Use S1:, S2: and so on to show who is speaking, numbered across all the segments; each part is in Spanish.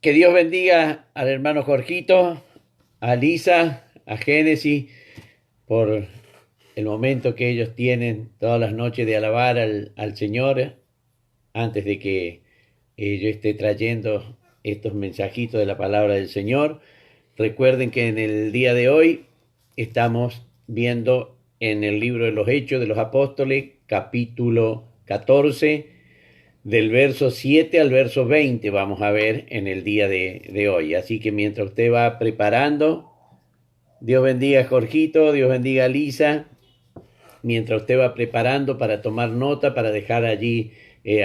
S1: Que Dios bendiga al hermano Jorgito, a Lisa, a Génesis, por el momento que ellos tienen todas las noches de alabar al Señor, antes de que yo esté trayendo estos mensajitos de la palabra del Señor. Recuerden que en el día de hoy estamos viendo en el libro de los Hechos de los Apóstoles, capítulo 14, del verso 7 al verso 20 vamos a ver en el día de hoy. Así que mientras usted va preparando, Dios bendiga a Jorgito, Dios bendiga a Lisa, mientras usted va preparando para tomar nota, para dejar allí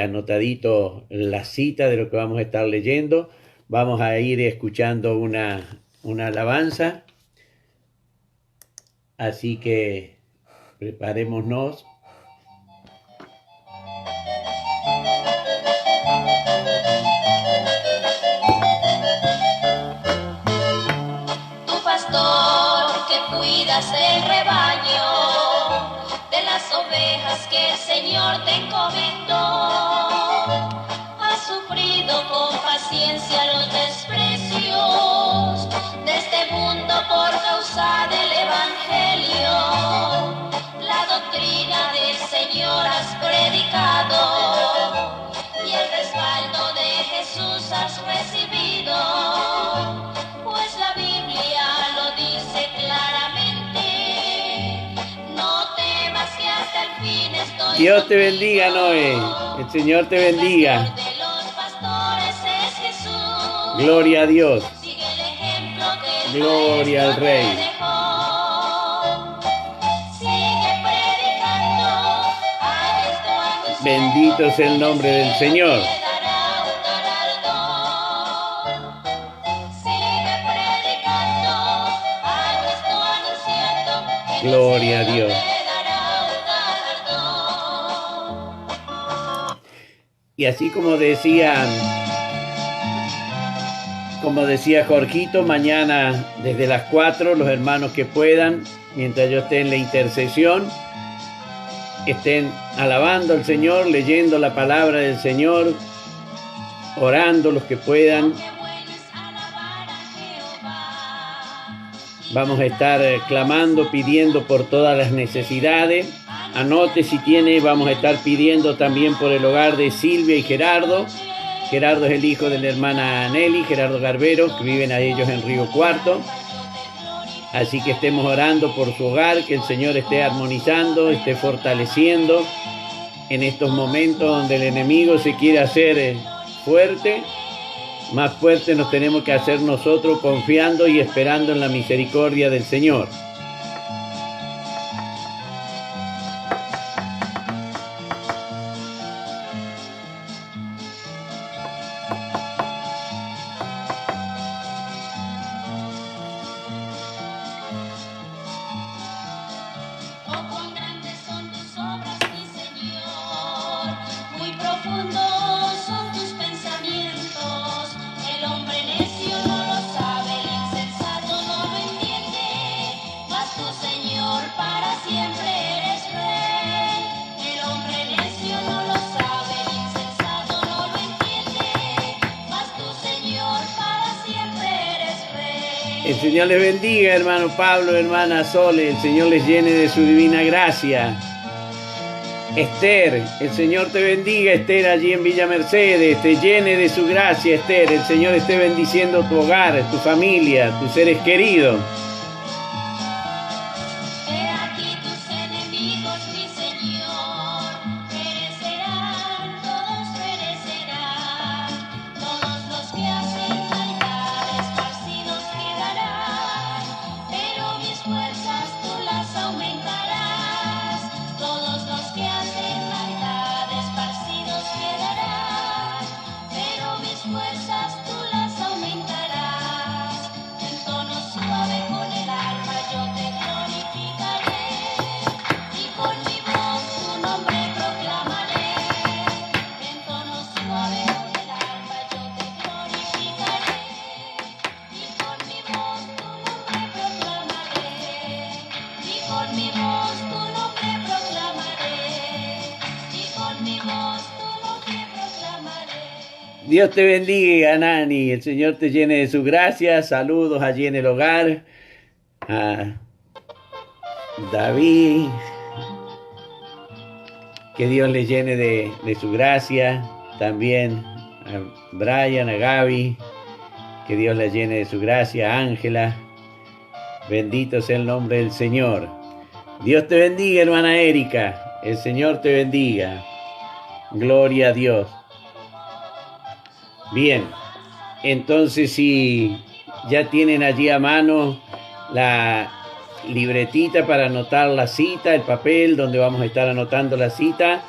S1: anotadito la cita de lo que vamos a estar leyendo, vamos a ir escuchando una alabanza. Así que preparémonos.
S2: Cuidas el rebaño de las ovejas que el Señor te encomendó. Has sufrido con paciencia los desprecios de este mundo por causa del Evangelio. La doctrina del Señor has predicado y el respaldo de Jesús has recibido, pues la Biblia lo dice claramente. No temas que hasta el fin estoy.
S1: Dios te bendiga, Noé. El Señor te bendiga.
S2: El pastor de los pastores es Jesús.
S1: Gloria a Dios.
S2: Sigue el ejemplo que el
S1: Gloria al
S2: Maestro
S1: Rey.
S2: te dejó. Sigue predicando, a Cristo anunciando.
S1: Bendito es el nombre del Señor.
S2: Te dará un galardón. Sigue predicando, a Cristo anunciando.
S1: Gloria a Dios.
S2: Te dará un galardón.
S1: Y así como decía Jorgito, mañana desde las 4, los hermanos que puedan, mientras yo esté en la intercesión, estén alabando al Señor, leyendo la palabra del Señor, orando los que puedan.
S2: Qué bueno es alabar a Jehová.
S1: Vamos a estar clamando, pidiendo por todas las necesidades. Anote si tiene, vamos a estar pidiendo también por el hogar de Silvia y Gerardo. Gerardo es el hijo de la hermana Nelly, Gerardo Garbero, que viven a ellos en Río Cuarto. Así que estemos orando por su hogar, que el Señor esté armonizando, esté fortaleciendo en estos momentos donde el enemigo se quiere hacer fuerte. Más fuerte nos tenemos que hacer nosotros, confiando y esperando en la misericordia del Señor.
S2: Oh, cuán grandes son tus obras, mi Señor. Muy profundos son tus pensamientos. El hombre necio no lo sabe, el insensato no lo entiende. Mas tú, Señor, para siempre eres Rey. El hombre necio no lo sabe, el insensato no lo entiende. Mas tú, Señor, para siempre eres Rey.
S1: El Señor les bendiga, hermano Pablo, hermana Sole. El Señor les llene de su divina gracia. Esther, el Señor te bendiga, Esther, allí en Villa Mercedes. Te llene de su gracia, Esther. El Señor esté bendiciendo tu hogar, tu familia, tus seres queridos.
S2: He aquí tus enemigos, mi Señor, perecerán, todos perecerán. Todos los que hacen maldad esparcidos quedarán, pero mis fuerzas tú las aumentarás. Todos los que hacen maldad esparcidos quedarán, pero mis fuerzas tú las aumentarás. En tono suave con
S1: Dios te bendiga, Nani. El Señor te llene de su gracia. Saludos allí en el hogar. A David. Que Dios le llene de su gracia. También a Brian, a Gaby. Que Dios le llene de su gracia. A Ángela. Bendito sea el nombre del Señor. Dios te bendiga, hermana Erika. El Señor te bendiga. Gloria a Dios. Bien, entonces si ya tienen allí a mano la libretita para anotar la cita, el papel donde vamos a estar anotando la cita,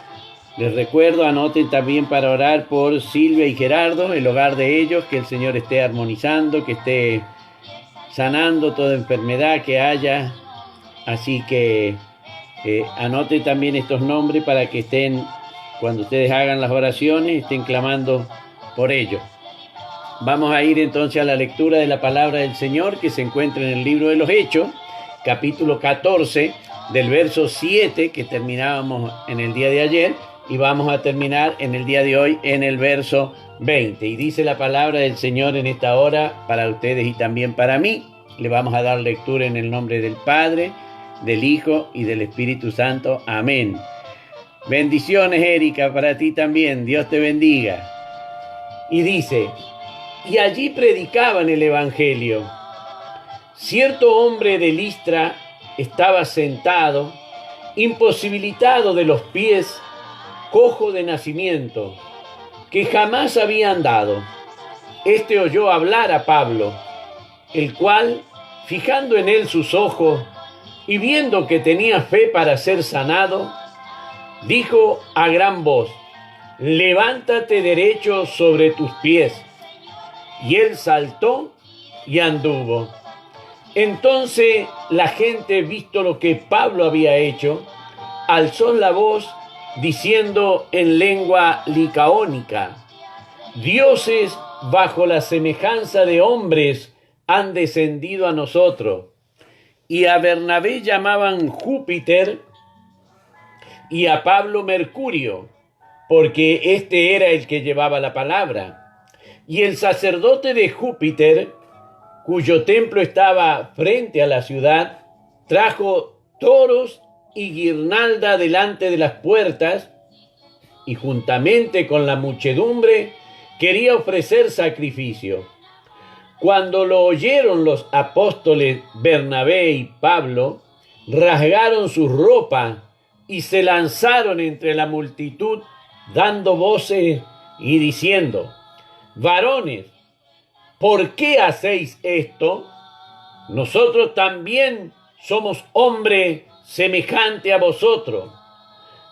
S1: les recuerdo, anoten también para orar por Silvia y Gerardo, el hogar de ellos, que el Señor esté armonizando, que esté sanando toda enfermedad que haya. Así que anoten también estos nombres para que estén, cuando ustedes hagan las oraciones, estén clamando por ello. Vamos a ir entonces a la lectura de la palabra del Señor que se encuentra en el libro de los Hechos, capítulo 14, del verso 7 que terminábamos en el día de ayer, y vamos a terminar en el día de hoy en el verso 20. Y dice la palabra del Señor en esta hora para ustedes y también para mí. Le vamos a dar lectura en el nombre del Padre, del Hijo y del Espíritu Santo. Amén. Bendiciones, Erika, para ti también. Dios te bendiga. Y dice, y allí predicaban el evangelio. Cierto hombre de Listra estaba sentado, imposibilitado de los pies, cojo de nacimiento, que jamás había andado. Este oyó hablar a Pablo, el cual, fijando en él sus ojos y viendo que tenía fe para ser sanado, dijo a gran voz, levántate derecho sobre tus pies. Y él saltó y anduvo. Entonces la gente, visto lo que Pablo había hecho, alzó la voz diciendo en lengua licaónica, dioses bajo la semejanza de hombres han descendido a nosotros. Y a Bernabé llamaban Júpiter y a Pablo Mercurio, porque este era el que llevaba la palabra. Y el sacerdote de Júpiter, cuyo templo estaba frente a la ciudad, trajo toros y guirnalda delante de las puertas, y juntamente con la muchedumbre quería ofrecer sacrificio. Cuando lo oyeron los apóstoles Bernabé y Pablo, rasgaron sus ropas y se lanzaron entre la multitud, dando voces y diciendo, varones, ¿por qué hacéis esto? Nosotros también somos hombres semejante a vosotros,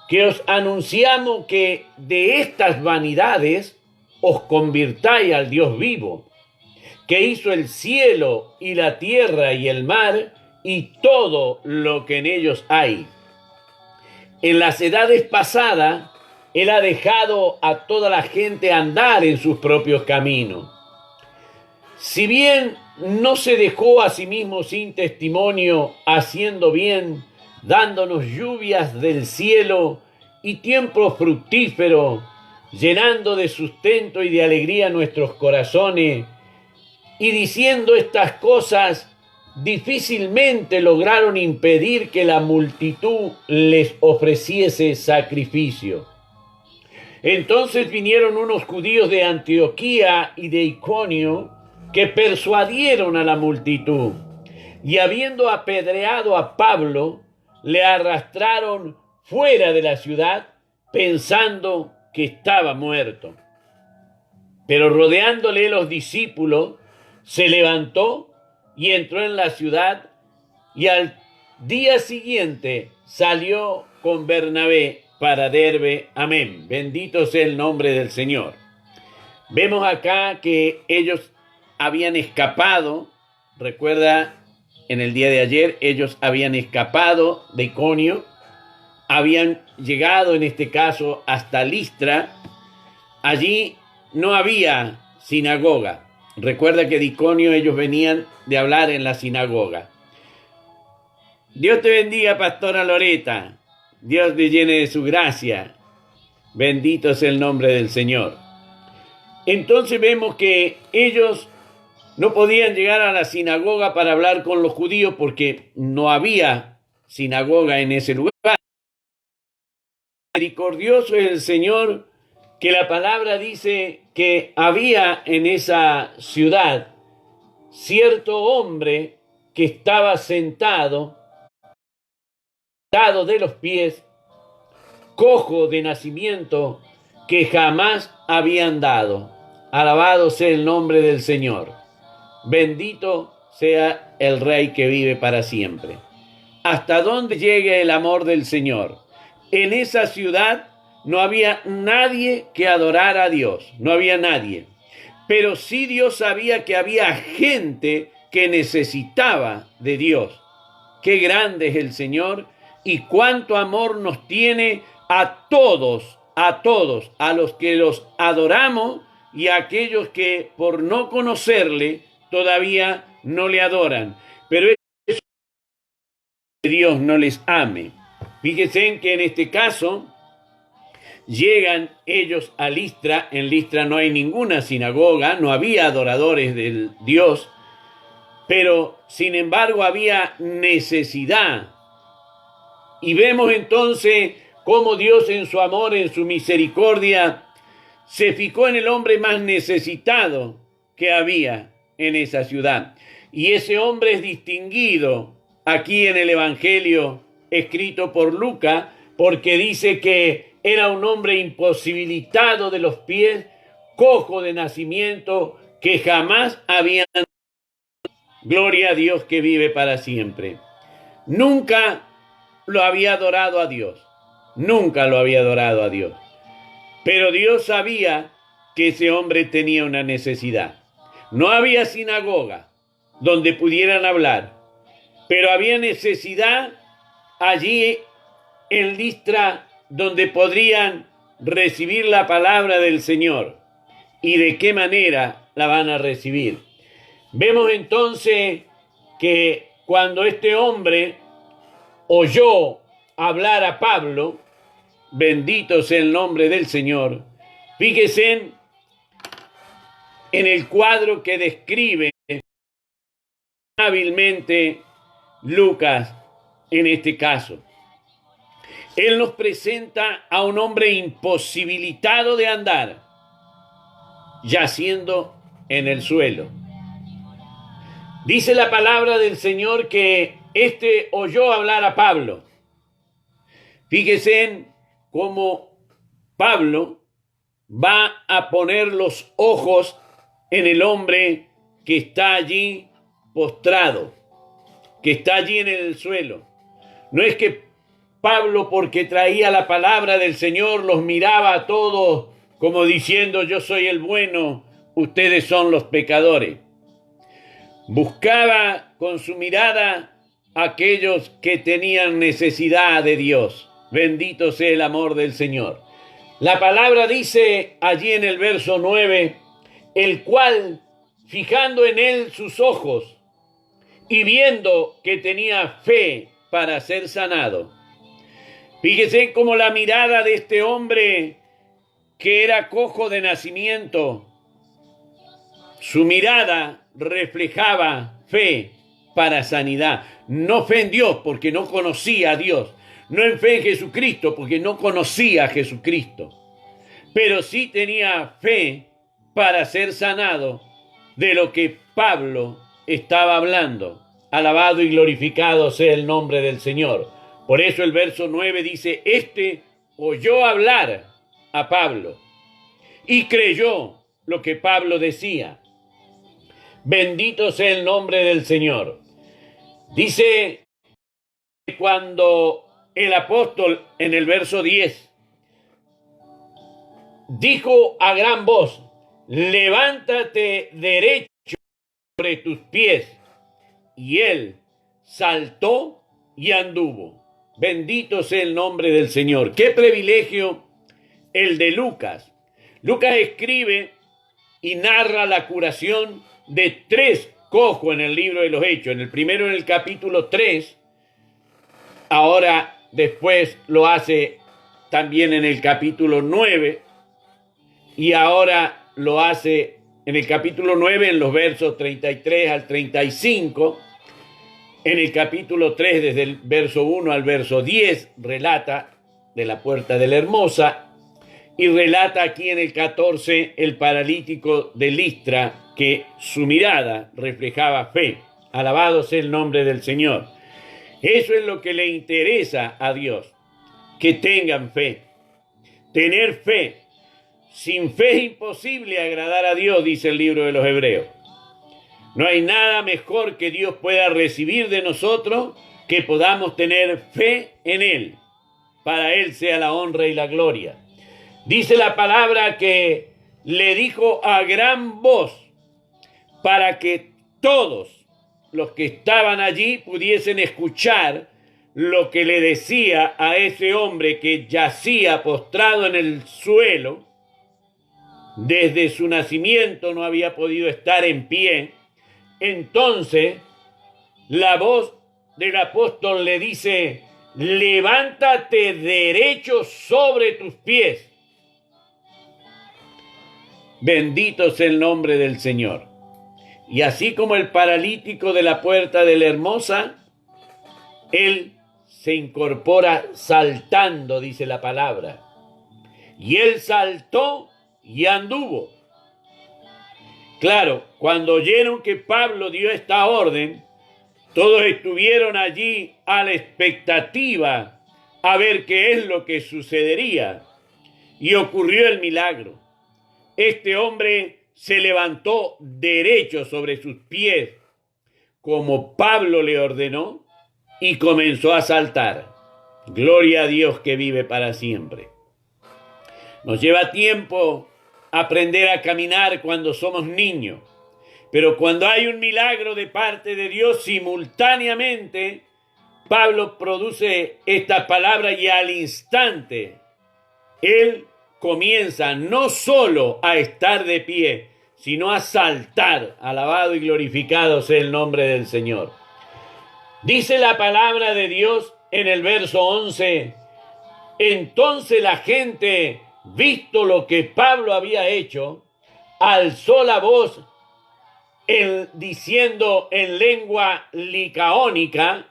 S1: que os anunciamos que de estas vanidades os convirtáis al Dios vivo, que hizo el cielo y la tierra y el mar y todo lo que en ellos hay. En las edades pasadas, Él ha dejado a toda la gente andar en sus propios caminos. Si bien no se dejó a sí mismo sin testimonio, haciendo bien, dándonos lluvias del cielo y tiempo fructífero, llenando de sustento y de alegría nuestros corazones, y diciendo estas cosas, difícilmente lograron impedir que la multitud les ofreciese sacrificio. Entonces vinieron unos judíos de Antioquía y de Iconio que persuadieron a la multitud, y habiendo apedreado a Pablo, le arrastraron fuera de la ciudad, pensando que estaba muerto. Pero rodeándole los discípulos, se levantó y entró en la ciudad, y al día siguiente salió con Bernabé para Derbe. Amén. Bendito sea el nombre del Señor. Vemos acá que ellos habían escapado. Recuerda, en el día de ayer, ellos habían escapado de Iconio, habían llegado en este caso hasta Listra. Allí no había sinagoga. Recuerda que de Iconio ellos venían de hablar en la sinagoga. Dios te bendiga, pastora Loreta. Dios te llene de su gracia. Bendito sea el nombre del Señor. Entonces vemos que ellos no podían llegar a la sinagoga para hablar con los judíos porque no había sinagoga en ese lugar. Misericordioso es el Señor, que la palabra dice que había en esa ciudad cierto hombre que estaba sentado de los pies, cojo de nacimiento, que jamás había andado. Alabado sea el nombre del Señor. Bendito sea el Rey que vive para siempre. ¿Hasta dónde llega el amor del Señor? En esa ciudad no había nadie que adorara a Dios, no había nadie. Pero sí Dios sabía que había gente que necesitaba de Dios. Qué grande es el Señor y cuánto amor nos tiene a todos, a los que los adoramos y a aquellos que por no conocerle todavía no le adoran. Pero es que Dios no les ame. Fíjense en que en este caso llegan ellos a Listra. En Listra no hay ninguna sinagoga, no había adoradores del Dios, pero sin embargo había necesidad. Y vemos entonces cómo Dios en su amor, en su misericordia, se fijó en el hombre más necesitado que había en esa ciudad. Y ese hombre es distinguido aquí en el Evangelio escrito por Lucas, porque dice que era un hombre imposibilitado de los pies, cojo de nacimiento, que jamás había... Gloria a Dios que vive para siempre. Nunca lo había adorado a Dios. Nunca lo había adorado a Dios. Pero Dios sabía que ese hombre tenía una necesidad. No había sinagoga donde pudieran hablar, pero había necesidad allí en Listra donde podrían recibir la palabra del Señor. ¿Y de qué manera la van a recibir? Vemos entonces que cuando este hombre oyó hablar a Pablo, bendito sea el nombre del Señor, fíjese en el cuadro que describe hábilmente Lucas en este caso. Él nos presenta a un hombre imposibilitado de andar, yaciendo en el suelo. Dice la palabra del Señor que éste oyó hablar a Pablo. Fíjese en cómo Pablo va a poner los ojos en el hombre que está allí postrado, que está allí en el suelo. No es que Pablo, porque traía la palabra del Señor, los miraba a todos como diciendo: yo soy el bueno, ustedes son los pecadores. Buscaba con su mirada a aquellos que tenían necesidad de Dios. Bendito sea el amor del Señor. La palabra dice allí en el verso 9, el cual, fijando en él sus ojos y viendo que tenía fe para ser sanado. Fíjese cómo la mirada de este hombre que era cojo de nacimiento, su mirada reflejaba fe para sanidad. No fe en Dios porque no conocía a Dios. No en fe en Jesucristo porque no conocía a Jesucristo. Pero sí tenía fe para ser sanado de lo que Pablo estaba hablando. Alabado y glorificado sea el nombre del Señor. Por eso el verso 9 dice: este oyó hablar a Pablo y creyó lo que Pablo decía. Bendito sea el nombre del Señor. Dice cuando el apóstol en el verso 10 dijo a gran voz: levántate derecho sobre tus pies. Y él saltó y anduvo. Bendito sea el nombre del Señor. Qué privilegio el de Lucas. Lucas escribe y narra la curación de 3 cojos en el libro de los Hechos. En el primero, en el capítulo 3. Ahora después lo hace también en el capítulo 9. Y ahora lo hace en el capítulo 9, en los versos 33 al 35. En el capítulo 3, desde el verso 1 al verso 10, relata de la puerta de la Hermosa. Y relata aquí en el 14 el paralítico de Listra, que su mirada reflejaba fe. Alabado sea el nombre del Señor. Eso es lo que le interesa a Dios, que tengan fe. Tener fe. Sin fe es imposible agradar a Dios, dice el libro de los Hebreos. No hay nada mejor que Dios pueda recibir de nosotros que podamos tener fe en Él. Para Él sea la honra y la gloria. Dice la palabra que le dijo a gran voz para que todos los que estaban allí pudiesen escuchar lo que le decía a ese hombre que yacía postrado en el suelo. Desde su nacimiento no había podido estar en pie. Entonces la voz del apóstol le dice: levántate derecho sobre tus pies. Bendito sea el nombre del Señor. Y así como el paralítico de la puerta de la Hermosa, él se incorpora saltando, dice la palabra. Y él saltó y anduvo. Claro, cuando oyeron que Pablo dio esta orden, todos estuvieron allí a la expectativa a ver qué es lo que sucedería. Y ocurrió el milagro. Este hombre se levantó derecho sobre sus pies, como Pablo le ordenó, y comenzó a saltar. Gloria a Dios que vive para siempre. Nos lleva tiempo aprender a caminar cuando somos niños, pero cuando hay un milagro de parte de Dios, simultáneamente Pablo produce esta palabra y al instante él comienza no solo a estar de pie, sino a saltar. Alabado y glorificado sea el nombre del Señor. Dice la palabra de Dios en el verso 11: entonces la gente, visto lo que Pablo había hecho, alzó la voz diciendo en lengua licaónica: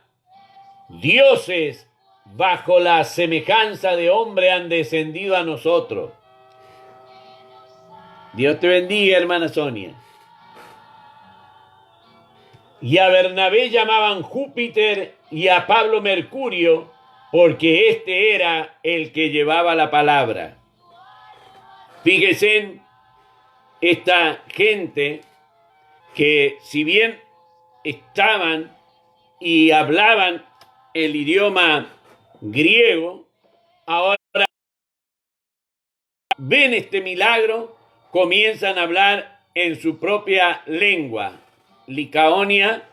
S1: dioses bajo la semejanza de hombre han descendido a nosotros. Dios te bendiga, hermana Sonia. Y a Bernabé llamaban Júpiter y a Pablo Mercurio, porque este era el que llevaba la palabra. Fíjense en esta gente que, si bien estaban y hablaban el idioma griego, ahora ven este milagro, comienzan a hablar en su propia lengua. Licaonia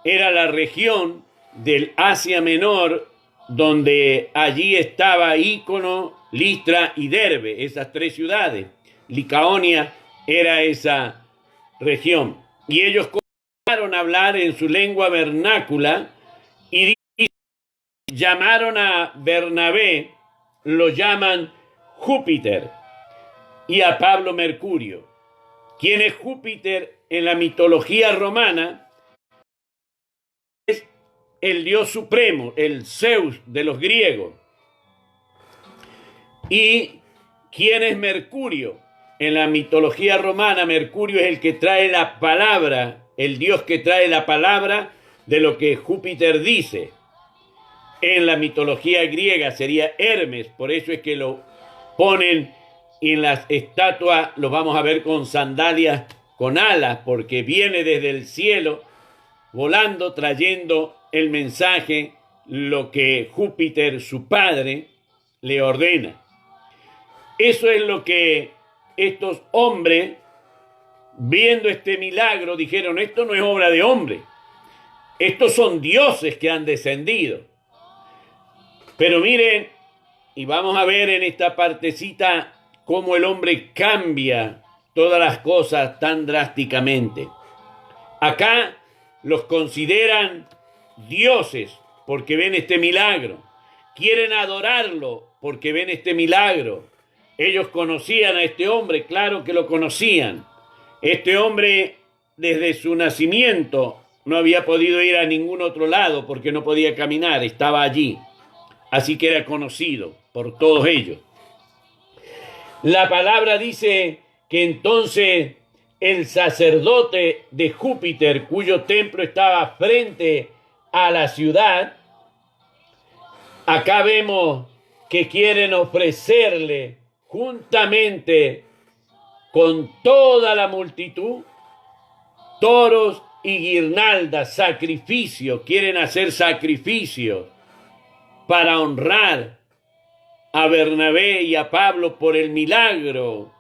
S1: era la región del Asia Menor, donde allí estaba Ícono, Listra y Derbe, esas tres ciudades. Licaonia era esa región. Y ellos comenzaron a hablar en su lengua vernácula y llamaron a Bernabé, lo llaman Júpiter, y a Pablo Mercurio. ¿Quién es Júpiter? En la mitología romana es el dios supremo, el Zeus de los griegos. ¿Y quién es Mercurio? En la mitología romana, Mercurio es el que trae la palabra, el dios que trae la palabra de lo que Júpiter dice. En la mitología griega sería Hermes, por eso es que lo ponen en las estatuas, los vamos a ver con sandalias con alas, porque viene desde el cielo volando, trayendo el mensaje, lo que Júpiter, su padre, le ordena. Eso es lo que estos hombres, viendo este milagro, dijeron: esto no es obra de hombre, estos son dioses que han descendido. Pero miren, y vamos a ver en esta partecita cómo el hombre cambia todas las cosas tan drásticamente. Acá los consideran dioses porque ven este milagro. Quieren adorarlo porque ven este milagro. Ellos conocían a este hombre, claro que lo conocían. Este hombre, desde su nacimiento, no había podido ir a ningún otro lado porque no podía caminar, estaba allí. Así que era conocido por todos ellos. La palabra dice que entonces el sacerdote de Júpiter, cuyo templo estaba frente a la ciudad, acá vemos que quieren ofrecerle juntamente con toda la multitud toros y guirnaldas, sacrificios, quieren hacer sacrificios para honrar a Bernabé y a Pablo por el milagro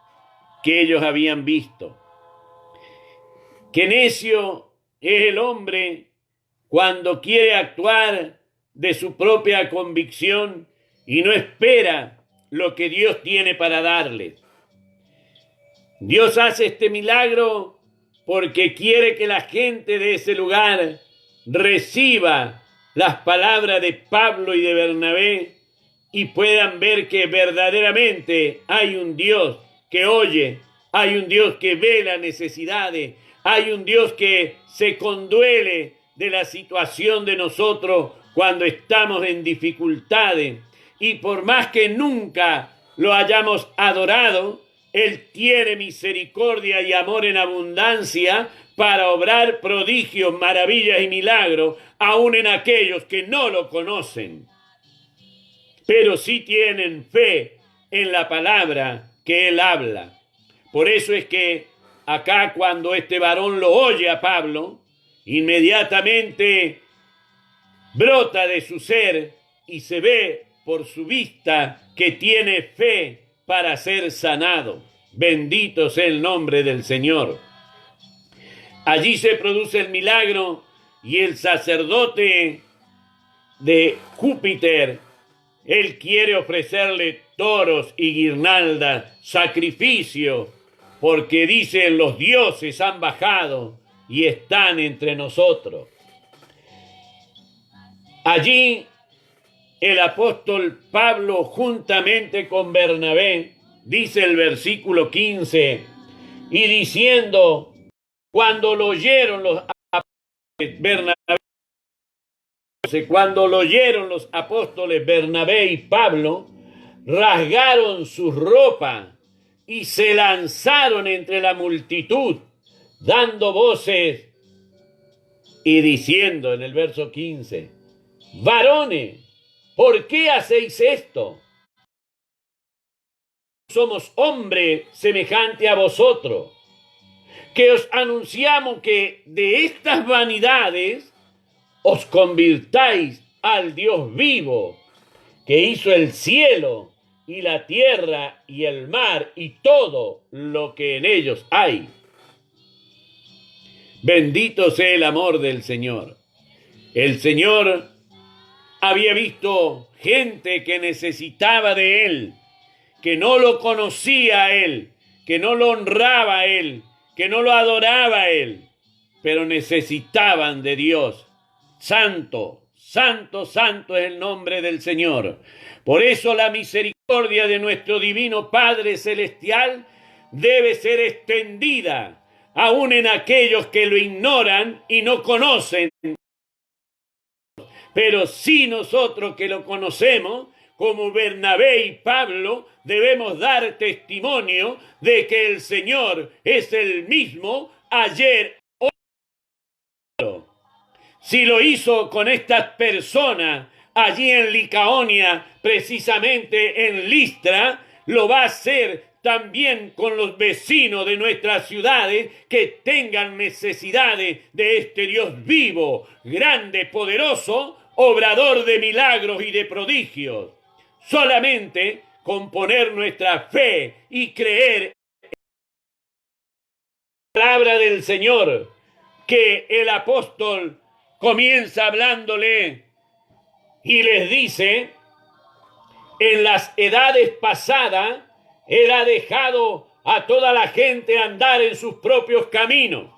S1: que ellos habían visto. Qué necio es el hombre cuando quiere actuar de su propia convicción y no espera lo que Dios tiene para darle. Dios hace este milagro porque quiere que la gente de ese lugar reciba las palabras de Pablo y de Bernabé y puedan ver que verdaderamente hay un Dios que oye, hay un Dios que ve las necesidades, hay un Dios que se conduele de la situación de nosotros cuando estamos en dificultades. Y por más que nunca lo hayamos adorado, Él tiene misericordia y amor en abundancia para obrar prodigios, maravillas y milagros, aun en aquellos que no lo conocen, pero sí tienen fe en la palabra que Él habla. Por eso es que acá cuando este varón lo oye a Pablo, inmediatamente brota de su ser y se ve por su vista que tiene fe para ser sanado. Bendito sea el nombre del Señor. Allí se produce el milagro y el sacerdote de Júpiter, él quiere ofrecerle toros y guirnaldas, sacrificio, porque dicen los dioses han bajado y están entre nosotros. Allí el apóstol Pablo juntamente con Bernabé, dice el versículo 15, y diciendo, cuando lo oyeron los apóstoles Bernabé y Pablo, rasgaron sus ropas y se lanzaron entre la multitud, dando voces y diciendo en el verso 15, varones, ¿por qué hacéis esto? Somos hombre semejante a vosotros, que os anunciamos que de estas vanidades os convirtáis al Dios vivo, que hizo el cielo y la tierra y el mar y todo lo que en ellos hay. Bendito sea el amor del Señor. El Señor había visto gente que necesitaba de Él, que no lo conocía a Él, que no lo honraba a Él, que no lo adoraba a Él, pero necesitaban de Dios. Santo, santo, santo es el nombre del Señor. Por eso la misericordia de nuestro divino Padre Celestial debe ser extendida aún en aquellos que lo ignoran y no conocen. Pero sí nosotros que lo conocemos, como Bernabé y Pablo, debemos dar testimonio de que el Señor es el mismo ayer, hoy. Si lo hizo con estas personas allí en Licaonia, precisamente en Listra, lo va a hacer también con los vecinos de nuestras ciudades que tengan necesidades de este Dios vivo, grande, poderoso, obrador de milagros y de prodigios. Solamente con poner nuestra fe y creer en la palabra del Señor, que el apóstol comienza hablándole y les dice, en las edades pasadas, Él ha dejado a toda la gente andar en sus propios caminos.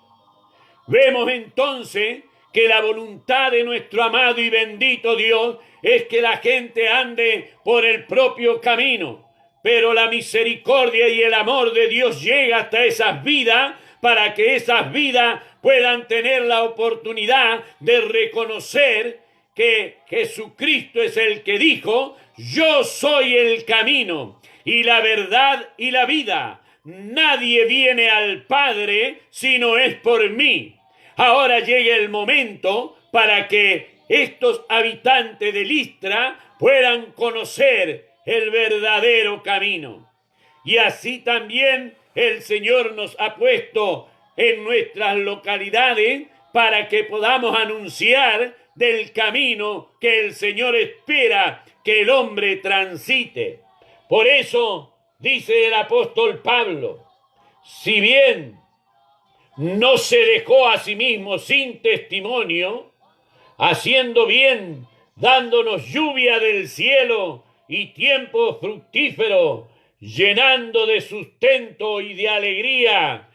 S1: Vemos entonces que la voluntad de nuestro amado y bendito Dios es que la gente ande por el propio camino. pero la misericordia y el amor de Dios llega hasta esas vidas para que esas vidas puedan tener la oportunidad de reconocer que Jesucristo es el que dijo: yo soy el camino y la verdad y la vida. Nadie viene al Padre si no es por mí. Ahora llega el momento para que estos habitantes de Listra puedan conocer el verdadero camino. Y así también el Señor nos ha puesto en nuestras localidades para que podamos anunciar del camino que el Señor espera que el hombre transite. Por eso dice el apóstol Pablo: si bien no se dejó a sí mismo sin testimonio, haciendo bien, dándonos lluvia del cielo y tiempo fructífero, llenando de sustento y de alegría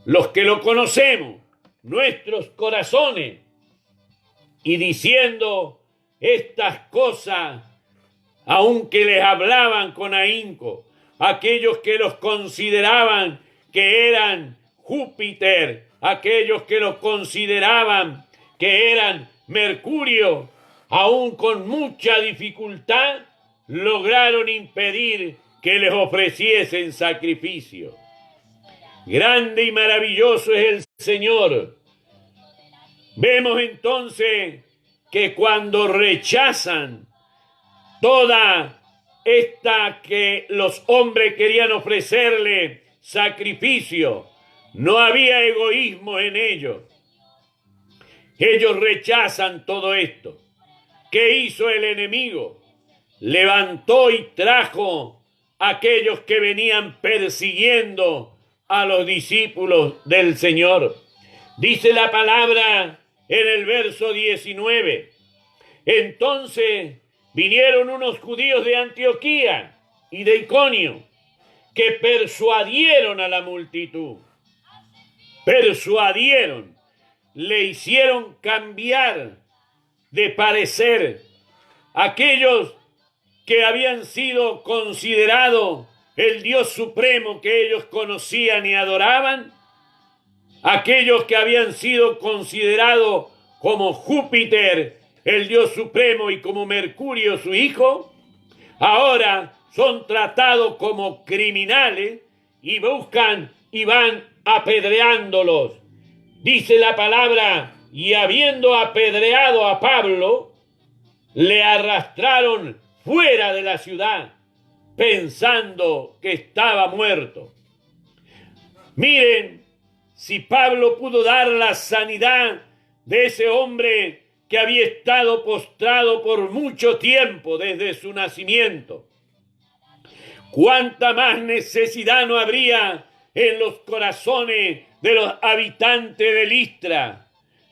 S1: los que lo conocemos, nuestros corazones, y diciendo estas cosas, aunque les hablaban con ahínco, aquellos que los consideraban que eran Júpiter, aquellos que los consideraban que eran Mercurio, aún con mucha dificultad, lograron impedir que les ofreciesen sacrificio. Grande y maravilloso es el Señor. Vemos entonces que cuando rechazan toda esta que los hombres querían ofrecerle sacrificio, no había egoísmo en ellos. Ellos rechazan todo esto. ¿Qué hizo el enemigo? Levantó y trajo a aquellos que venían persiguiendo a los discípulos del Señor. Dice la palabra en el verso 19. Entonces vinieron unos judíos de Antioquía y de Iconio que persuadieron a la multitud. Persuadieron, le hicieron cambiar de parecer. Aquellos que habían sido considerados el Dios supremo que ellos conocían y adoraban, aquellos que habían sido considerados como Júpiter, el Dios supremo, y como Mercurio, su hijo, ahora son tratados como criminales y buscan y van apedreándolos. Dice la palabra: y habiendo apedreado a Pablo, le arrastraron fuera de la ciudad, pensando que estaba muerto. Miren, si Pablo pudo dar la sanidad de ese hombre que había estado postrado por mucho tiempo desde su nacimiento, ¿cuánta más necesidad no habría en los corazones de los habitantes de Listra?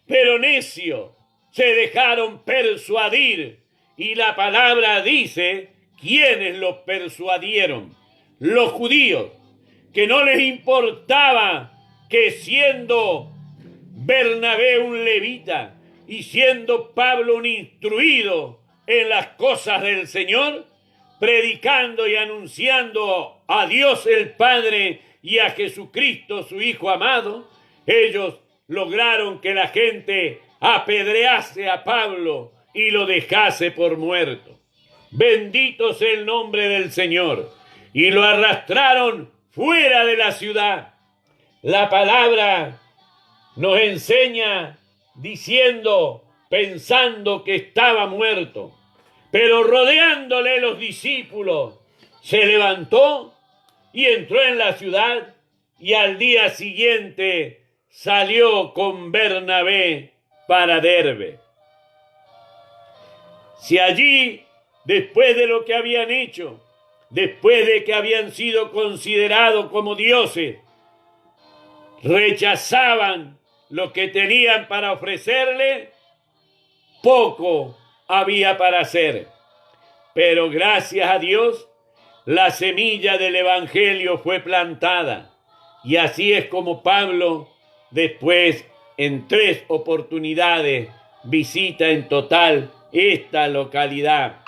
S1: Pero necios se dejaron persuadir, y la palabra dice quiénes los persuadieron: los judíos, que no les importaba que siendo Bernabé un levita y siendo Pablo un instruido en las cosas del Señor, predicando y anunciando a Dios el Padre y a Jesucristo su Hijo amado, ellos lograron que la gente apedrease a Pablo y lo dejase por muerto. Bendito sea el nombre del Señor. Y lo arrastraron fuera de la ciudad. La palabra nos enseña diciendo, pensando que estaba muerto. Pero rodeándole los discípulos, se levantó y entró en la ciudad, y al día siguiente salió con Bernabé para Derbe. Si allí, después de lo que habían hecho, después de que habían sido considerados como dioses, rechazaban lo que tenían para ofrecerle, poco había para hacer. Pero gracias a Dios, la semilla del Evangelio fue plantada. Y así es como Pablo, después, en 3 oportunidades, visita en total esta localidad.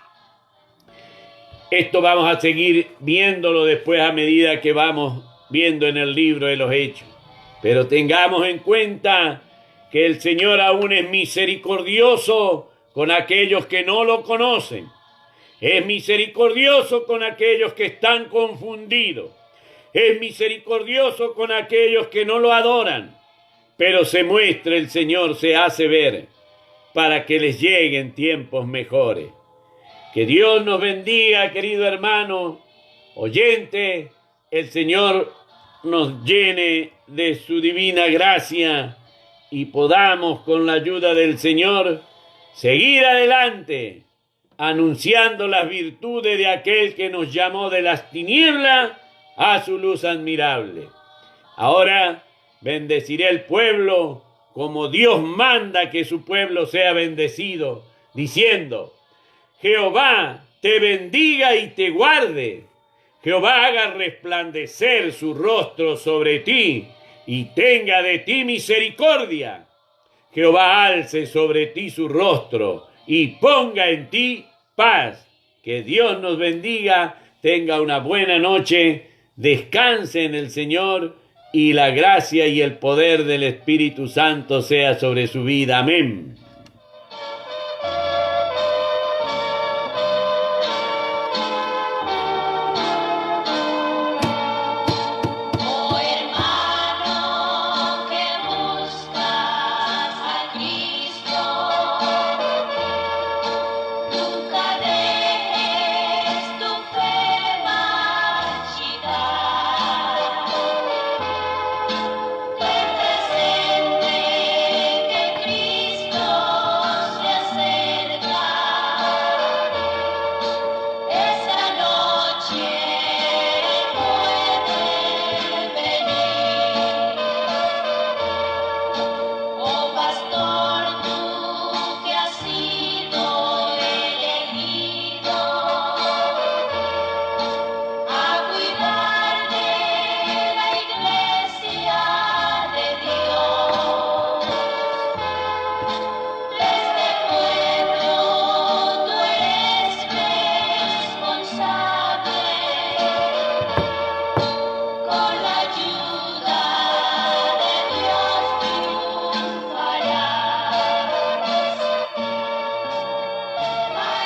S1: Esto vamos a seguir viéndolo después a medida que vamos viendo en el libro de los Hechos. Pero tengamos en cuenta que el Señor aún es misericordioso con aquellos que no lo conocen. Es misericordioso con aquellos que están confundidos. Es misericordioso con aquellos que no lo adoran. Pero se muestra el Señor, se hace ver, para que les lleguen tiempos mejores. Que Dios nos bendiga, querido hermano, oyente. El Señor nos llene de su divina gracia y podamos, con la ayuda del Señor, seguir adelante, anunciando las virtudes de aquel que nos llamó de las tinieblas a su luz admirable. Ahora bendeciré el pueblo como Dios manda que su pueblo sea bendecido, diciendo: Jehová te bendiga y te guarde. Jehová haga resplandecer su rostro sobre ti y tenga de ti misericordia. Jehová alce sobre ti su rostro y ponga en ti paz. Que Dios nos bendiga, tenga una buena noche, descanse en el Señor y la gracia y el poder del Espíritu Santo sea sobre su vida. Amén.
S2: Oh hermano que buscas a Cristo, nunca dejes tu fe marchitar. Ten presente que Cristo se acerca. Esa noche puede venir. Oh pastor, tú que has sido elegido a cuidar de la iglesia de Dios, de este pueblo tú eres responsable. Con la ayuda de Dios triunfarás.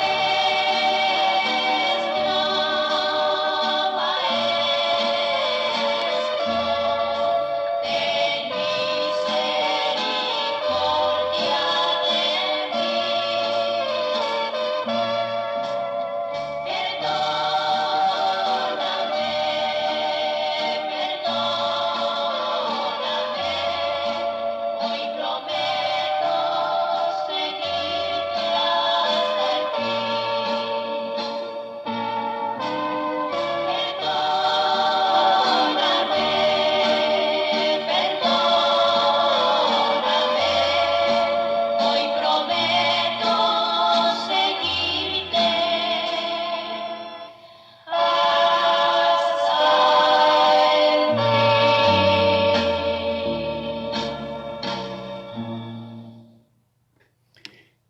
S2: Maestro, ten misericordia de mí. Perdóname, hoy prometo seguirte hasta el fin. Perdóname, hoy prometo seguirte hasta el fin.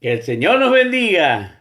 S1: Que el Señor nos bendiga.